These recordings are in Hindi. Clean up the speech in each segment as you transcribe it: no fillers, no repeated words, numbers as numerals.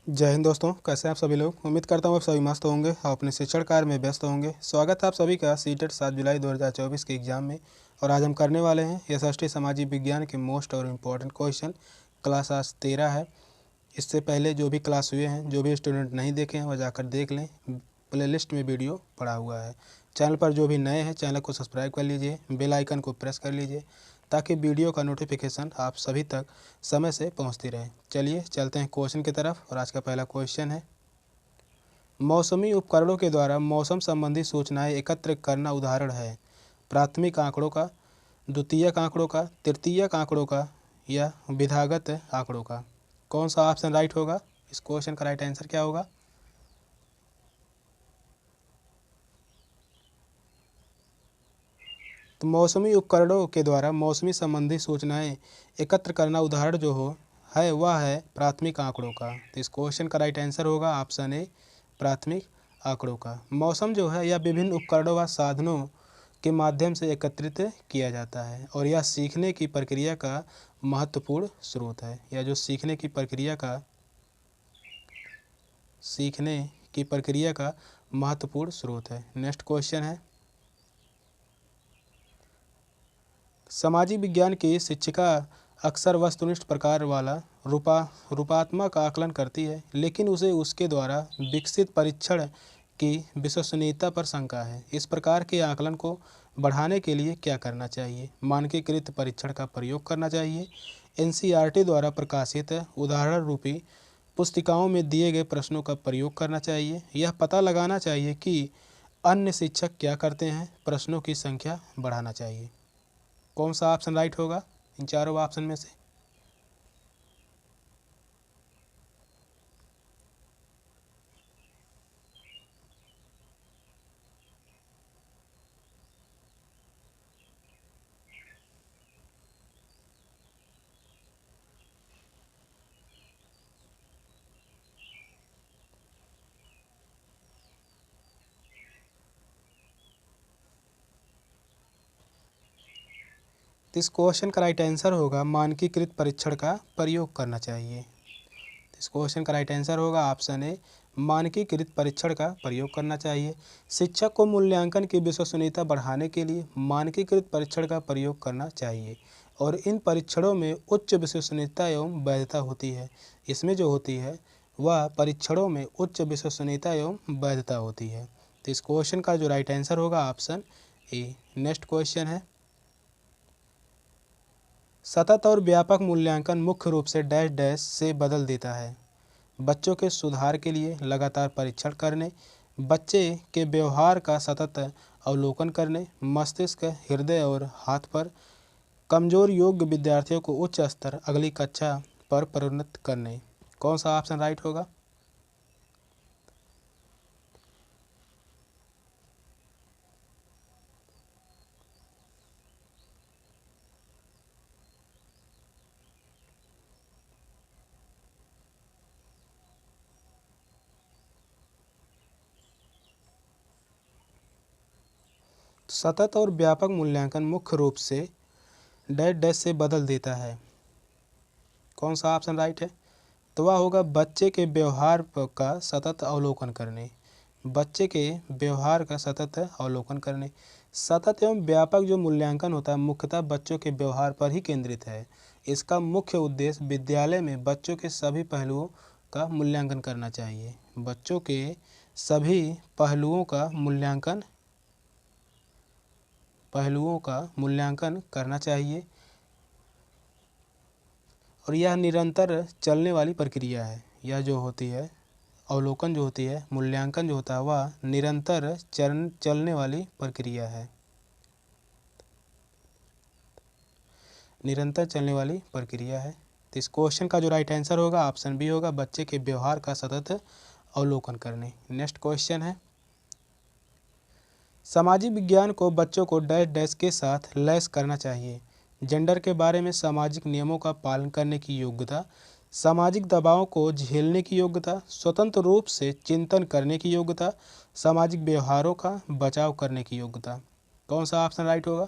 जय हिंद दोस्तों, कैसे हैं आप सभी लोग। उम्मीद करता हूँ आप सभी मस्त होंगे और अपने शिक्षण कार्य में व्यस्त होंगे। स्वागत है आप सभी का सीटेट 7 जुलाई 2024 के एग्ज़ाम में। और आज हम करने वाले हैं यशस्वी सामाजिक विज्ञान के मोस्ट और इम्पोर्टेंट क्वेश्चन। क्लास आज 13 है। इससे पहले जो भी क्लास हुए हैं, जो भी स्टूडेंट नहीं देखे हैं वह जाकर देख लें, प्लेलिस्ट में वीडियो पड़ा हुआ है। चैनल पर जो भी नए हैं चैनल को सब्सक्राइब कर लीजिए, बेल आइकन को प्रेस कर लीजिए ताकि वीडियो का नोटिफिकेशन आप सभी तक समय से पहुंचती रहे। चलिए चलते हैं क्वेश्चन की तरफ। और आज का पहला क्वेश्चन है, मौसमी उपकरणों के द्वारा मौसम संबंधी सूचनाएं एकत्र करना उदाहरण है। प्राथमिक आंकड़ों का, द्वितीयक आंकड़ों का, तृतीयक आंकड़ों का या विधागत आंकड़ों का। कौन सा ऑप्शन राइट होगा? इस क्वेश्चन का राइट आंसर क्या होगा? तो मौसमी उपकरणों के द्वारा मौसमी संबंधी सूचनाएं एकत्र करना उदाहरण जो हो है वह है प्राथमिक आंकड़ों का। तो इस क्वेश्चन का राइट आंसर होगा ऑप्शन ए, प्राथमिक आंकड़ों का। मौसम जो है यह विभिन्न उपकरणों व साधनों के माध्यम से एकत्रित किया जाता है और यह सीखने की प्रक्रिया का महत्वपूर्ण स्रोत है। यह जो सीखने की प्रक्रिया का महत्वपूर्ण स्रोत है। नेक्स्ट क्वेश्चन है, सामाजिक विज्ञान की शिक्षिका अक्सर वस्तुनिष्ठ प्रकार वाला रूपात्मक आकलन करती है, लेकिन उसे उसके द्वारा विकसित परीक्षण की विश्वसनीयता पर शंका है। इस प्रकार के आकलन को बढ़ाने के लिए क्या करना चाहिए? मानकीकृत परीक्षण का प्रयोग करना चाहिए, एनसीईआरटी द्वारा प्रकाशित उदाहरण रूपी पुस्तिकाओं में दिए गए प्रश्नों का प्रयोग करना चाहिए, यह पता लगाना चाहिए कि अन्य शिक्षक क्या करते हैं, प्रश्नों की संख्या बढ़ाना चाहिए। कौन सा ऑप्शन राइट होगा इन चारों ऑप्शन में से? तो इस क्वेश्चन का राइट आंसर होगा मानकीकृत परीक्षण का प्रयोग करना चाहिए। इस क्वेश्चन का राइट आंसर होगा ऑप्शन ए, मानकीकृत परीक्षण का प्रयोग करना चाहिए। शिक्षक को मूल्यांकन की विश्वसनीयता बढ़ाने के लिए मानकीकृत परीक्षण का प्रयोग करना चाहिए और इन परीक्षणों में उच्च विश्वसनीयता एवं वैधता होती है। इसमें जो होती है वह परीक्षणों में उच्च विश्वसनीयता एवं वैधता होती है। तो इस क्वेश्चन का जो राइट आंसर होगा ऑप्शन ए। नेक्स्ट क्वेश्चन है, सतत और व्यापक मूल्यांकन मुख्य रूप से डैश डैश से बदल देता है। बच्चों के सुधार के लिए लगातार परीक्षण करने, बच्चे के व्यवहार का सतत अवलोकन करने, मस्तिष्क, हृदय और हाथ पर कमजोर योग्य विद्यार्थियों को उच्च स्तर अगली कक्षा पर प्रोन्नत करने। कौन सा ऑप्शन राइट होगा? सतत और व्यापक मूल्यांकन मुख्य रूप से डैश डैश से बदल देता है। कौन सा ऑप्शन राइट है? तो वह होगा बच्चे के व्यवहार का सतत अवलोकन करने। बच्चे के व्यवहार का सतत अवलोकन करने। सतत एवं व्यापक जो मूल्यांकन होता है मुख्यतः बच्चों के व्यवहार पर ही केंद्रित है। इसका मुख्य उद्देश्य विद्यालय में बच्चों के सभी पहलुओं का मूल्यांकन करना चाहिए। बच्चों के सभी पहलुओं का मूल्यांकन करना चाहिए और यह निरंतर चलने वाली प्रक्रिया है। यह जो होती है अवलोकन जो होती है, मूल्यांकन जो होता है वह निरंतर चलने वाली प्रक्रिया है। निरंतर चलने वाली प्रक्रिया है। तो इस क्वेश्चन का जो राइट आंसर होगा ऑप्शन बी होगा, बच्चे के व्यवहार का सतत अवलोकन करने। नेक्स्ट क्वेश्चन है, सामाजिक विज्ञान को बच्चों को डैश डैश के साथ लैस करना चाहिए। जेंडर के बारे में सामाजिक नियमों का पालन करने की योग्यता, सामाजिक दबावों को झेलने की योग्यता, स्वतंत्र रूप से चिंतन करने की योग्यता, सामाजिक व्यवहारों का बचाव करने की योग्यता। कौन सा ऑप्शन राइट होगा?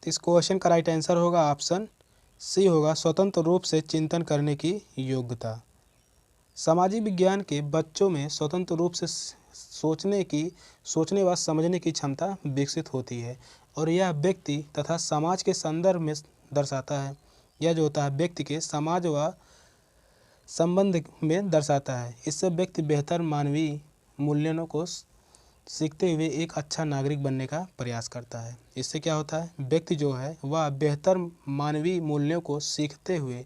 तो इस क्वेश्चन का राइट आंसर होगा ऑप्शन सी होगा, स्वतंत्र रूप से चिंतन करने की योग्यता। सामाजिक विज्ञान के बच्चों में स्वतंत्र रूप से सोचने व समझने की क्षमता विकसित होती है और यह व्यक्ति तथा समाज के संदर्भ में दर्शाता है। यह जो होता है व्यक्ति के समाज व संबंध में दर्शाता है। इससे व्यक्ति बेहतर मानवीय मूल्यों को सीखते हुए एक अच्छा नागरिक बनने का प्रयास करता है। इससे क्या होता है, व्यक्ति जो है वह बेहतर मानवीय मूल्यों को सीखते हुए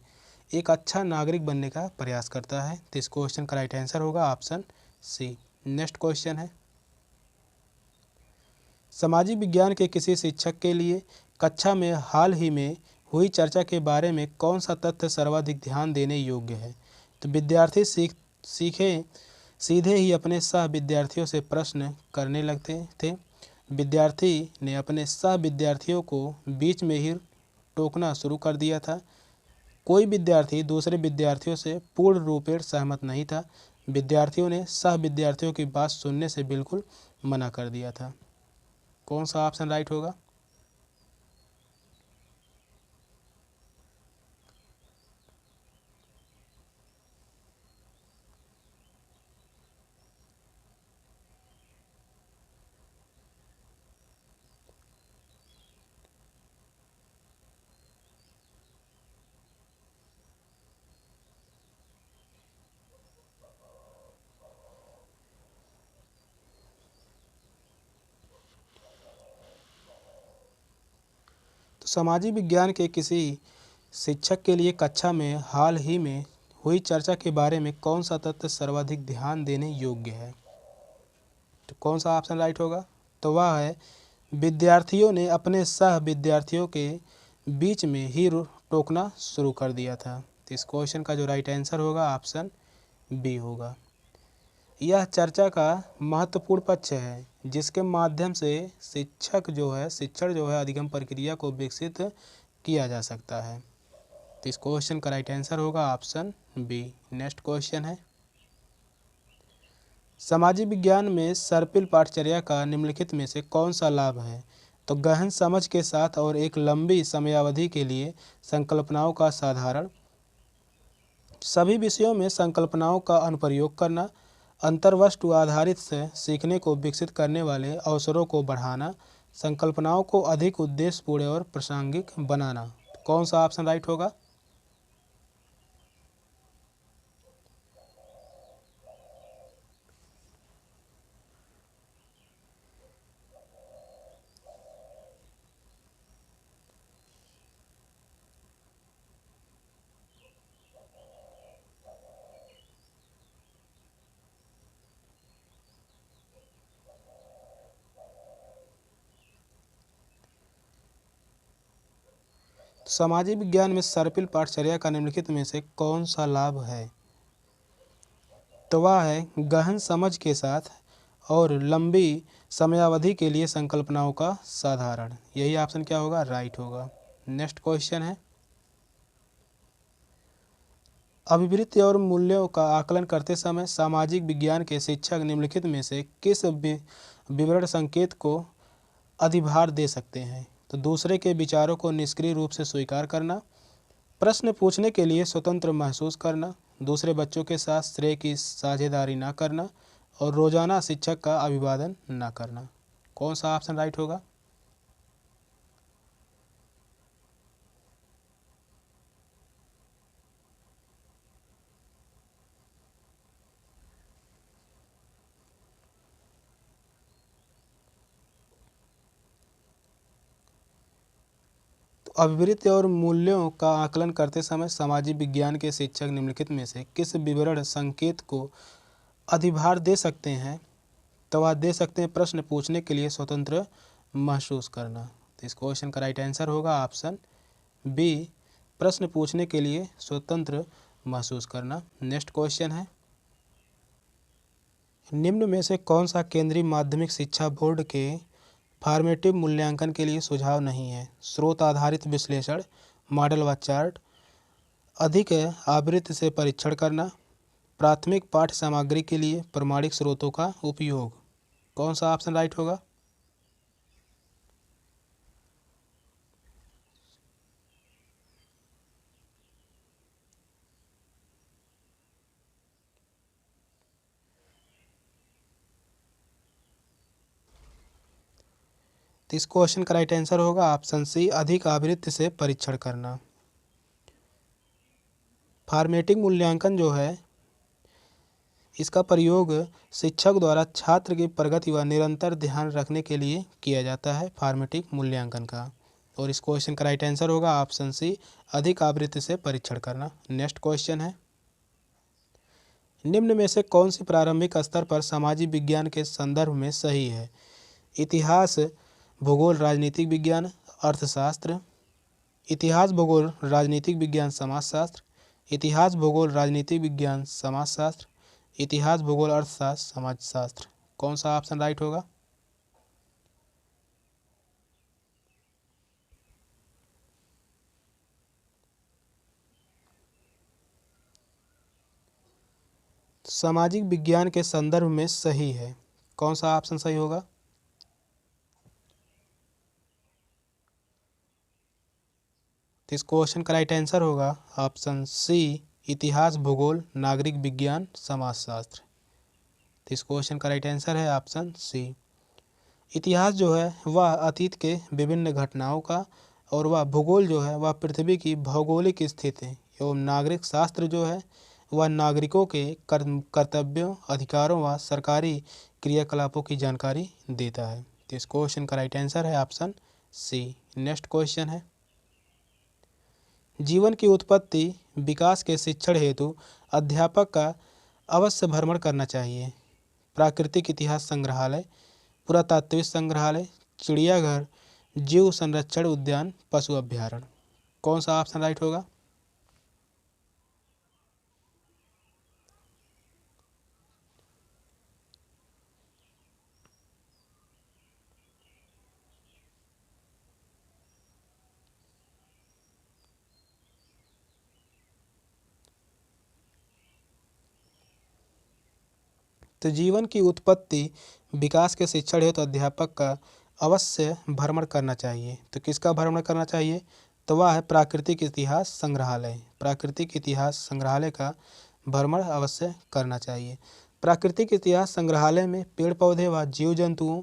एक अच्छा नागरिक बनने का प्रयास करता है। तो इस क्वेश्चन का राइट आंसर होगा ऑप्शन सी। नेक्स्ट क्वेश्चन है, सामाजिक विज्ञान के किसी शिक्षक के लिए कक्षा में हाल ही में हुई चर्चा के बारे में कौन सा तथ्य सर्वाधिक ध्यान देने योग्य है। तो विद्यार्थी सीखे सीधे ही अपने सह विद्यार्थियों से प्रश्न करने लगते थे। विद्यार्थी ने अपने सह विद्यार्थियों को बीच में ही टोकना शुरू कर दिया था। कोई विद्यार्थी दूसरे विद्यार्थियों से पूर्ण रूपेण सहमत नहीं था। विद्यार्थियों ने सह विद्यार्थियों की बात सुनने से बिल्कुल मना कर दिया था। कौन सा ऑप्शन राइट होगा। तो सामाजिक विज्ञान के किसी शिक्षक के लिए कक्षा में हाल ही में हुई चर्चा के बारे में कौन सा तथ्य सर्वाधिक ध्यान देने योग्य है। तो कौन सा ऑप्शन राइट होगा। तो वह है विद्यार्थियों ने अपने सह विद्यार्थियों के बीच में ही टोकना शुरू कर दिया था। तो इस क्वेश्चन का जो राइट आंसर होगा ऑप्शन बी होगा। यह चर्चा का महत्वपूर्ण पक्ष है जिसके माध्यम से शिक्षण जो है अधिगम प्रक्रिया को विकसित किया जा सकता है। तो इस क्वेश्चन का राइट आंसर होगा ऑप्शन बी। नेक्स्ट क्वेश्चन है, सामाजिक विज्ञान में सर्पिल पाठचर्या का निम्नलिखित में से कौन सा लाभ है। तो गहन समझ के साथ और एक लंबी समयावधि के लिए संकल्पनाओं का साधारण, सभी विषयों में संकल्पनाओं का अनुप्रयोग करना, अंतर्वस्तु आधारित से सीखने को विकसित करने वाले अवसरों को बढ़ाना, संकल्पनाओं को अधिक उद्देश्यपूर्ण और प्रासंगिक बनाना। कौन सा ऑप्शन राइट होगा। सामाजिक विज्ञान में सर्पिल पाठचर्या का निम्नलिखित में से कौन सा लाभ है। तो वह है गहन समझ के साथ और लंबी समयावधि के लिए संकल्पनाओं का साधारण। यही ऑप्शन क्या होगा, राइट होगा। नेक्स्ट क्वेश्चन है, अभिवृत्ति और मूल्यों का आकलन करते समय सामाजिक विज्ञान के शिक्षक निम्नलिखित में से किस विवरण संकेत को अधिभार दे सकते हैं। तो दूसरे के विचारों को निष्क्रिय रूप से स्वीकार करना, प्रश्न पूछने के लिए स्वतंत्र महसूस करना, दूसरे बच्चों के साथ श्रेय की साझेदारी न करना और रोजाना शिक्षक का अभिवादन न करना। कौन सा ऑप्शन राइट होगा। अभिवृत्ति और मूल्यों का आकलन करते समय सामाजिक विज्ञान के शिक्षक निम्नलिखित में से किस विवरण संकेत को अधिभार दे सकते हैं। तो वह दे सकते हैं प्रश्न पूछने के लिए स्वतंत्र महसूस करना। तो इस क्वेश्चन का राइट आंसर होगा ऑप्शन बी, प्रश्न पूछने के लिए स्वतंत्र महसूस करना। नेक्स्ट क्वेश्चन है, निम्न में से कौन सा केंद्रीय माध्यमिक शिक्षा बोर्ड के फॉर्मेटिव मूल्यांकन के लिए सुझाव नहीं है। स्रोत आधारित विश्लेषण, मॉडल व चार्ट, अधिक आवृत्ति से परीक्षण करना, प्राथमिक पाठ्य सामग्री के लिए प्रमाणिक स्रोतों का उपयोग। कौन सा ऑप्शन राइट होगा। तो इस क्वेश्चन का राइट आंसर होगा ऑप्शन सी, अधिक आवृत्ति से परीक्षण करना। फॉर्मेटिंग मूल्यांकन जो है इसका प्रयोग शिक्षक द्वारा छात्र की प्रगति व निरंतर ध्यान रखने के लिए किया जाता है, फॉर्मेटिव मूल्यांकन का। और इस क्वेश्चन का राइट आंसर होगा ऑप्शन सी, अधिक आवृत्ति से परीक्षण करना। नेक्स्ट क्वेश्चन है, निम्न में से कौन सी प्रारंभिक स्तर पर सामाजिक विज्ञान के संदर्भ में सही है? इतिहास, भूगोल, राजनीतिक विज्ञान, अर्थशास्त्र। इतिहास, भूगोल, राजनीतिक विज्ञान, समाजशास्त्र। इतिहास, भूगोल, राजनीतिक विज्ञान, समाजशास्त्र। इतिहास, भूगोल, अर्थशास्त्र, समाजशास्त्र। कौन सा ऑप्शन राइट होगा? सामाजिक विज्ञान के संदर्भ में सही है। कौन सा ऑप्शन सही होगा? तो इस क्वेश्चन का राइट आंसर होगा ऑप्शन सी, इतिहास, भूगोल, नागरिक विज्ञान, समाजशास्त्र। तो इस क्वेश्चन का राइट आंसर है ऑप्शन सी। इतिहास जो है वह अतीत के विभिन्न घटनाओं का, और वह भूगोल जो है वह पृथ्वी की भौगोलिक स्थिति, एवं नागरिक शास्त्र जो है वह नागरिकों के कर्तव्यों, अधिकारों व सरकारी क्रियाकलापों की जानकारी देता है। तो इस क्वेश्चन का राइट आंसर है ऑप्शन सी। नेक्स्ट क्वेश्चन है, जीवन की उत्पत्ति विकास के शिक्षण हेतु अध्यापक का अवश्य भ्रमण करना चाहिए। प्राकृतिक इतिहास संग्रहालय, पुरातात्विक संग्रहालय, चिड़ियाघर, जीव संरक्षण उद्यान, पशु अभ्यारण्य। कौन सा ऑप्शन राइट होगा? तो जीवन की उत्पत्ति विकास के शिक्षण हेतु अध्यापक का अवश्य भ्रमण करना चाहिए। तो किसका भ्रमण करना चाहिए? तो वह है प्राकृतिक इतिहास संग्रहालय। प्राकृतिक इतिहास संग्रहालय का भ्रमण अवश्य करना चाहिए। प्राकृतिक इतिहास संग्रहालय में पेड़ पौधे व जीव जंतुओं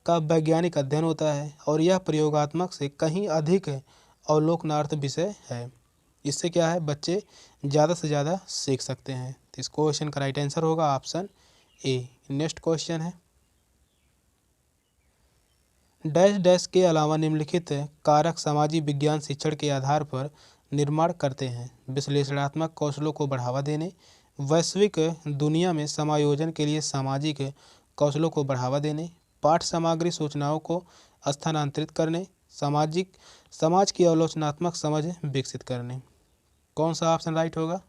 का वैज्ञानिक अध्ययन होता है, और यह प्रयोगात्मक से कहीं अधिक अवलोकनार्थ विषय है। इससे क्या है, बच्चे ज़्यादा से ज़्यादा सीख सकते हैं। तो इस क्वेश्चन का राइट आंसर होगा ऑप्शन ए। नेक्स्ट क्वेश्चन है, डैश डैश के अलावा निम्नलिखित कारक सामाजिक विज्ञान शिक्षण के आधार पर निर्माण करते हैं। विश्लेषणात्मक कौशलों को बढ़ावा देने, वैश्विक दुनिया में समायोजन के लिए सामाजिक कौशलों को बढ़ावा देने, पाठ सामग्री सूचनाओं को स्थानांतरित करने, समाज की आलोचनात्मक समझ विकसित करने। कौन सा ऑप्शन राइट होगा?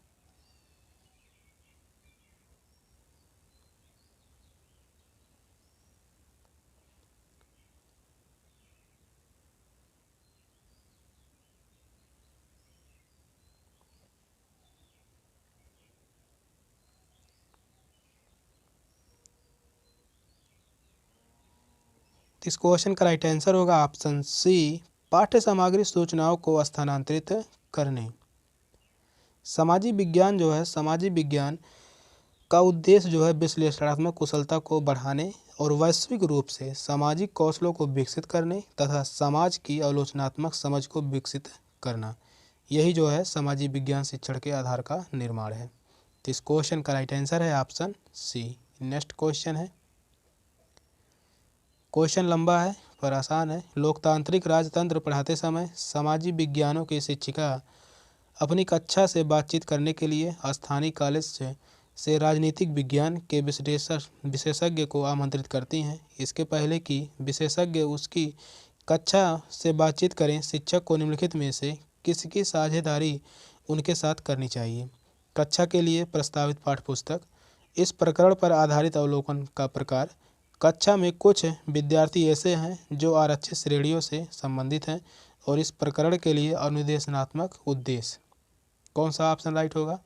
इस क्वेश्चन का राइट आंसर होगा ऑप्शन सी, पाठ्य सामग्री सूचनाओं को स्थानांतरित करने। सामाजिक विज्ञान जो है, सामाजिक विज्ञान का उद्देश्य जो है विश्लेषणात्मक कुशलता को बढ़ाने और वैश्विक रूप से सामाजिक कौशलों को विकसित करने तथा समाज की आलोचनात्मक समझ को विकसित करना, यही जो है सामाजिक विज्ञान शिक्षण के आधार का निर्माण है। तो इस क्वेश्चन का राइट आंसर है ऑप्शन सी। नेक्स्ट क्वेश्चन है, क्वेश्चन लंबा है पर आसान है। लोकतांत्रिक राजतंत्र पढ़ाते समय सामाजिक विज्ञानों की शिक्षिका अपनी कक्षा से बातचीत करने के लिए स्थानीय कॉलेज से राजनीतिक विज्ञान के विशेषज्ञ को आमंत्रित करती हैं। इसके पहले कि विशेषज्ञ उसकी कक्षा से बातचीत करें, शिक्षक को निम्नलिखित में से किसकी साझेदारी उनके साथ करनी चाहिए? कक्षा के लिए प्रस्तावित पाठ्यपुस्तक, इस प्रकरण पर आधारित अवलोकन का प्रकार, कक्षा में कुछ विद्यार्थी ऐसे हैं जो आरक्षित श्रेणियों से संबंधित हैं, और इस प्रकरण के लिए अनुदेशनात्मक उद्देश्य। कौन सा ऑप्शन राइट होगा?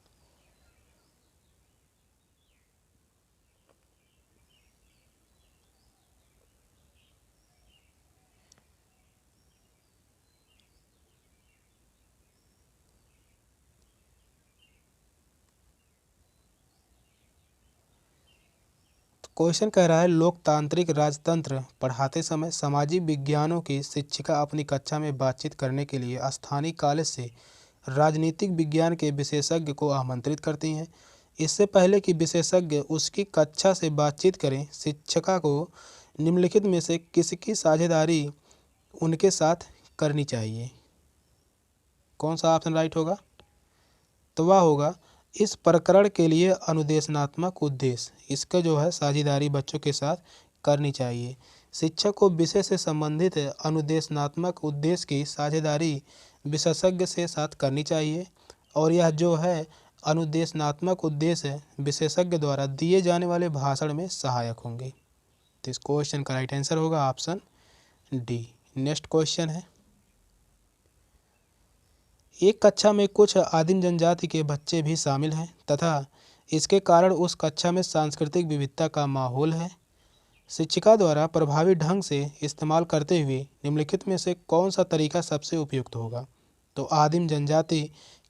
क्वेश्चन कह रहा है लोकतांत्रिक राजतंत्र पढ़ाते समय सामाजिक विज्ञानों की शिक्षिका अपनी कक्षा में बातचीत करने के लिए स्थानीय कॉलेज से राजनीतिक विज्ञान के विशेषज्ञ को आमंत्रित करती हैं। इससे पहले कि विशेषज्ञ उसकी कक्षा से बातचीत करें, शिक्षिका को निम्नलिखित में से किसकी साझेदारी उनके साथ करनी चाहिए? कौन सा ऑप्शन राइट होगा? तो वह होगा इस प्रकरण के लिए अनुदेशनात्मक उद्देश्य, इसका जो है साझेदारी बच्चों के साथ करनी चाहिए। शिक्षक को विषय से संबंधित अनुदेशनात्मक उद्देश्य की साझेदारी विशेषज्ञ से साथ करनी चाहिए और यह जो है अनुदेशनात्मक उद्देश्य विशेषज्ञ द्वारा दिए जाने वाले भाषण में सहायक होंगे। तो इस क्वेश्चन का राइट आंसर होगा ऑप्शन डी। नेक्स्ट क्वेश्चन है, एक कक्षा में कुछ आदिम जनजाति के बच्चे भी शामिल हैं तथा इसके कारण उस कक्षा में सांस्कृतिक विविधता का माहौल है। शिक्षिका द्वारा प्रभावी ढंग से इस्तेमाल करते हुए निम्नलिखित में से कौन सा तरीका सबसे उपयुक्त होगा? तो आदिम जनजाति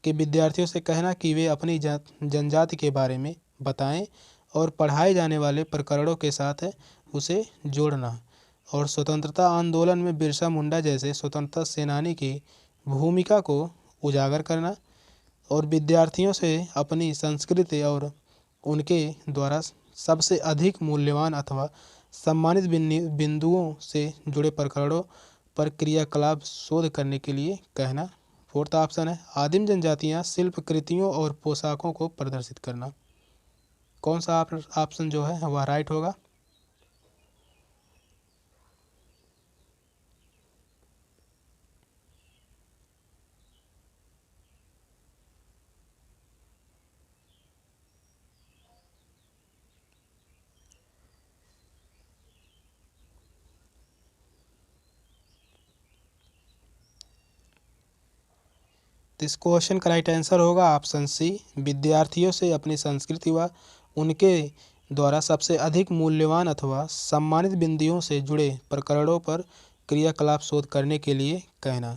के विद्यार्थियों से कहना कि वे अपनी जनजाति के बारे में बताएं और पढ़ाए जाने वाले प्रकरणों के साथ उसे जोड़ना और स्वतंत्रता आंदोलन में बिरसा मुंडा जैसे स्वतंत्रता सेनानी की भूमिका को उजागर करना और विद्यार्थियों से अपनी संस्कृति और उनके द्वारा सबसे अधिक मूल्यवान अथवा सम्मानित बिंदुओं से जुड़े प्रकरणों पर क्रियाकलाप शोध करने के लिए कहना। फोर्थ ऑप्शन है आदिम जनजातियां शिल्प कृतियों और पोशाकों को प्रदर्शित करना। कौन सा ऑप्शन जो है वह राइट होगा? इस क्वेश्चन का राइट आंसर होगा ऑप्शन सी, विद्यार्थियों से अपनी संस्कृति व उनके द्वारा सबसे अधिक मूल्यवान अथवा सम्मानित बिंदुओं से जुड़े प्रकरणों पर क्रियाकलाप शोध करने के लिए कहना।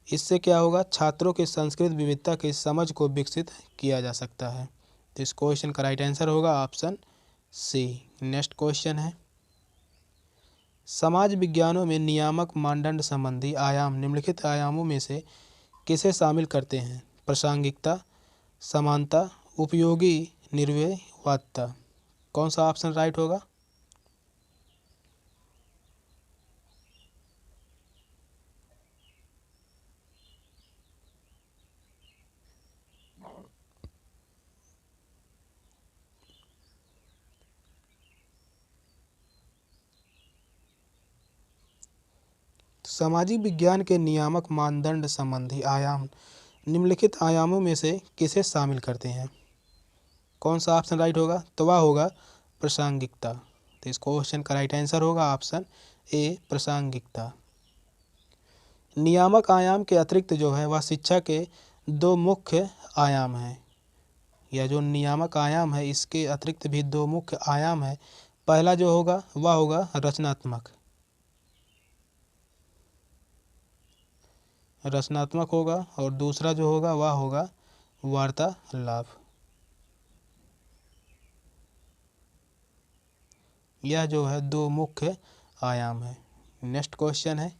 इससे क्या होगा? छात्रों की सांस्कृतिक विविधता की समझ को विकसित किया जा सकता है। तो इस क्वेश्चन का राइट आंसर होगा ऑप्शन सी। नेक्स्ट क्वेश्चन है, समाज विज्ञानों में नियामक मानदंड संबंधी आयाम निम्नलिखित आयामों में से किसे शामिल करते हैं? प्रासंगिकता, समानता, उपयोगी, निर्विवादता। कौन सा ऑप्शन राइट होगा? सामाजिक विज्ञान के नियामक मानदंड संबंधी आयाम निम्नलिखित आयामों में से किसे शामिल करते हैं? कौन सा ऑप्शन राइट होगा? तो वह होगा प्रासंगिकता। तो इस क्वेश्चन का राइट आंसर होगा ऑप्शन ए, प्रासंगिकता। नियामक आयाम के अतिरिक्त जो है वह शिक्षा के दो मुख्य आयाम हैं। यह जो नियामक आयाम है इसके अतिरिक्त भी दो मुख्य आयाम है। पहला जो होगा वह होगा रचनात्मक होगा और दूसरा जो होगा वह होगा वार्तालाप। यह जो है दो मुख्य आयाम है। नेक्स्ट क्वेश्चन है,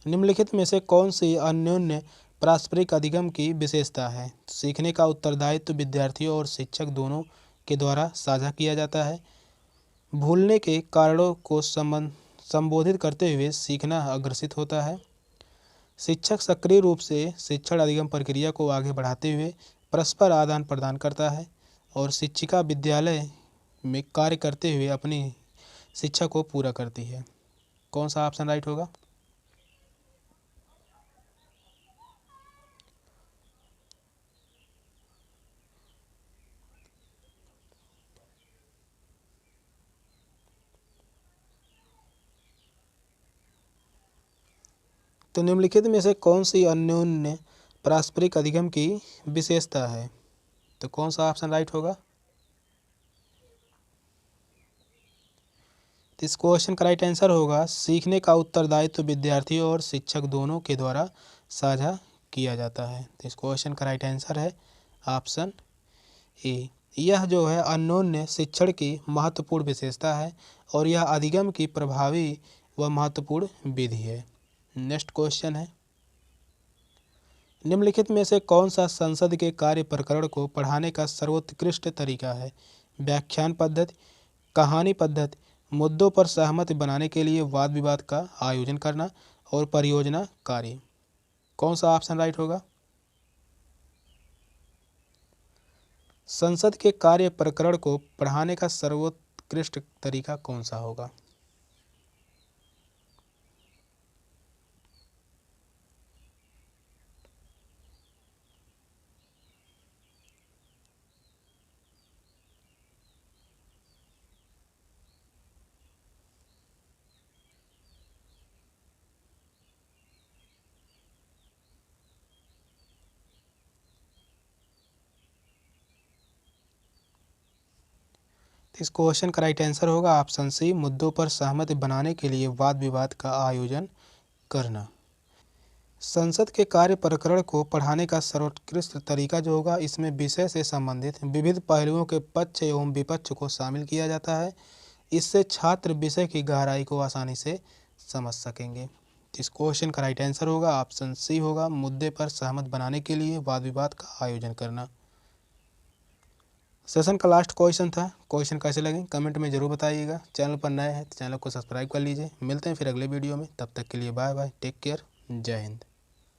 निम्नलिखित में से कौन सी अन्योन्य पारस्परिक अधिगम की विशेषता है? सीखने का उत्तरदायित्व विद्यार्थियों और शिक्षक दोनों के द्वारा साझा किया जाता है। भूलने के कारणों को संबोधित करते हुए सीखना अग्रसित होता है। शिक्षक सक्रिय रूप से शिक्षण अधिगम प्रक्रिया को आगे बढ़ाते हुए परस्पर आदान प्रदान करता है और शिक्षिका विद्यालय में कार्य करते हुए अपनी शिक्षा को पूरा करती है। कौन सा ऑप्शन राइट होगा? तो निम्नलिखित में से कौन सी अन्योन्य पारस्परिक अधिगम की विशेषता है? तो कौन सा ऑप्शन राइट होगा? तो इस क्वेश्चन का राइट आंसर होगा सीखने का उत्तरदायित्व विद्यार्थियों और शिक्षक दोनों के द्वारा साझा किया जाता है। तो इस क्वेश्चन का राइट आंसर है ऑप्शन ए। यह जो है अन्योन्य शिक्षण की महत्वपूर्ण विशेषता है और यह अधिगम की प्रभावी व महत्वपूर्ण विधि है। नेक्स्ट क्वेश्चन है, निम्नलिखित में से कौन सा संसद के कार्य प्रकरण को पढ़ाने का सर्वोत्कृष्ट तरीका है? व्याख्यान पद्धति, कहानी पद्धति, मुद्दों पर सहमति बनाने के लिए वाद विवाद का आयोजन करना और परियोजना कार्य। कौन सा ऑप्शन राइट होगा? संसद के कार्य प्रकरण को पढ़ाने का सर्वोत्कृष्ट तरीका कौन सा होगा? इस क्वेश्चन का राइट आंसर होगा ऑप्शन सी, मुद्दों पर सहमति बनाने के लिए वाद विवाद का आयोजन करना। संसद के कार्य प्रकरण को पढ़ाने का सर्वोत्कृष्ट तरीका जो होगा, इसमें विषय से संबंधित विविध पहलुओं के पक्ष एवं विपक्ष को शामिल किया जाता है। इससे छात्र विषय की गहराई को आसानी से समझ सकेंगे। इस क्वेश्चन का राइट आंसर होगा ऑप्शन सी होगा, मुद्दे पर सहमत बनाने के लिए वाद विवाद का आयोजन करना। सेशन का लास्ट क्वेश्चन था। क्वेश्चन कैसे लगे कमेंट में ज़रूर बताइएगा। चैनल पर नए हैं तो चैनल को सब्सक्राइब कर लीजिए। मिलते हैं फिर अगले वीडियो में, तब तक के लिए बाय बाय, टेक केयर, जय हिंद।